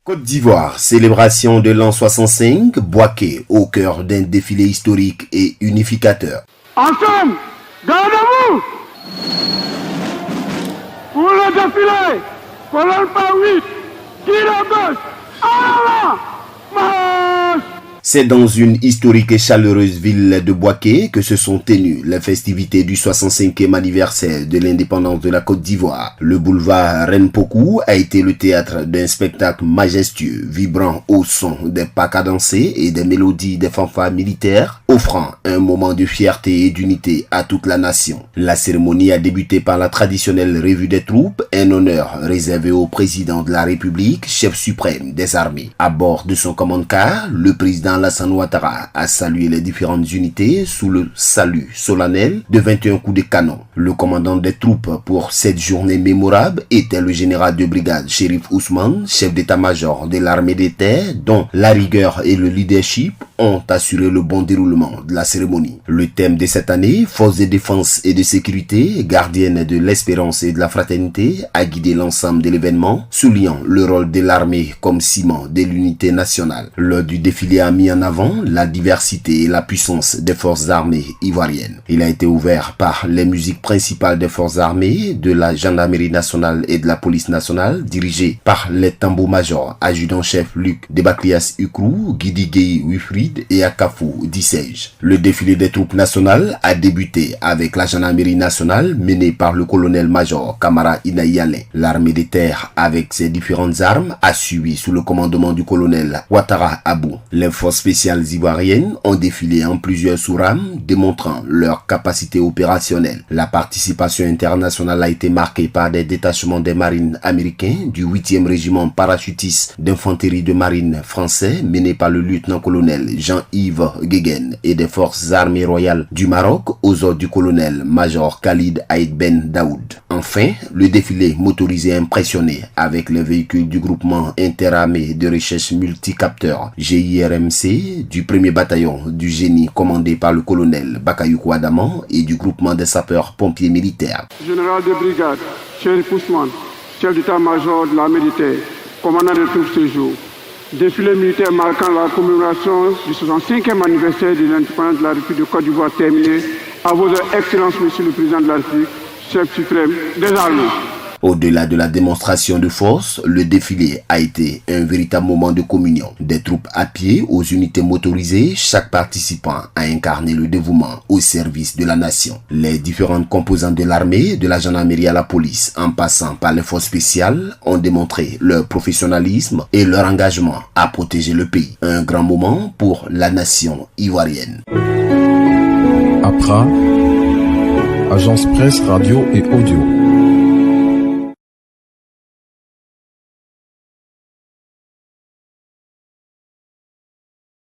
Côte d'Ivoire, célébration de l'an 65, Bouaké au cœur d'un défilé historique et unificateur. Ensemble, gardez-vous pour le défilé, colonne par 8, tir à gauche, en avant, marche. C'est dans une historique et chaleureuse ville de Bouaké que se sont tenues les festivités du 65e anniversaire de l'indépendance de la Côte d'Ivoire. Le boulevard Renpokou a été le théâtre d'un spectacle majestueux, vibrant au son des pas cadencés et des mélodies des fanfares militaires, offrant un moment de fierté et d'unité à toute la nation. La cérémonie a débuté par la traditionnelle revue des troupes, un honneur réservé au président de la République, chef suprême des armées. À bord de son commande-car, le président Alassane Ouattara a salué les différentes unités sous le salut solennel de 21 coups de canon. Le commandant des troupes pour cette journée mémorable était le général de brigade Chérif Ousmane, chef d'état-major de l'armée des terres, dont la rigueur et le leadership ont assuré le bon déroulement de la cérémonie. Le thème de cette année, forces de défense et de sécurité, gardiennes de l'espérance et de la fraternité, a guidé l'ensemble de l'événement, soulignant le rôle de l'armée comme ciment de l'unité nationale. Lors du défilé a mis en avant la diversité et la puissance des forces armées ivoiriennes. Il a été ouvert par les musiques principales des forces armées, de la gendarmerie nationale et de la police nationale, dirigées par les tambours-majors, adjudant-chef Luc Debaklias Ukrou, Guidi Gueye Wifrid et Akafou Dissège. Le défilé des troupes nationales a débuté avec la gendarmerie nationale menée par le colonel-major Kamara Inaïalé. L'armée des terres, avec ses différentes armes, a suivi sous le commandement du colonel Ouattara Abou. Les forces spéciales ivoiriennes ont défilé en plusieurs sous-rames, démontrant leur capacité opérationnelle. La participation internationale a été marquée par des détachements des marines américains, du 8e régiment parachutiste d'infanterie de marine français mené par le lieutenant-colonel Jean-Yves Guéguen et des forces armées royales du Maroc aux ordres du colonel-major Khalid Aïd Ben Daoud. Enfin, le défilé motorisé impressionné avec les véhicules du groupement interarmé de recherche multicapteur GIRMC, du 1er bataillon du génie commandé par le colonel Bakayoko Adaman et du groupement des sapeurs-pompiers militaires. Général de brigade, Chérif Ousmane, chef d'état-major de l'armée militaire, commandant de troupes ce jour. Défilé militaire marquant la commémoration du 65e anniversaire de l'indépendance de la République de Côte d'Ivoire terminé. À vos excellences, monsieur le président de la République, chef suprême des armées. Au-delà de la démonstration de force, le défilé a été un véritable moment de communion. Des troupes à pied aux unités motorisées, chaque participant a incarné le dévouement au service de la nation. Les différentes composantes de l'armée, de la gendarmerie à la police, en passant par les forces spéciales, ont démontré leur professionnalisme et leur engagement à protéger le pays. Un grand moment pour la nation ivoirienne. APRA, Agence Presse, Radio et Audio.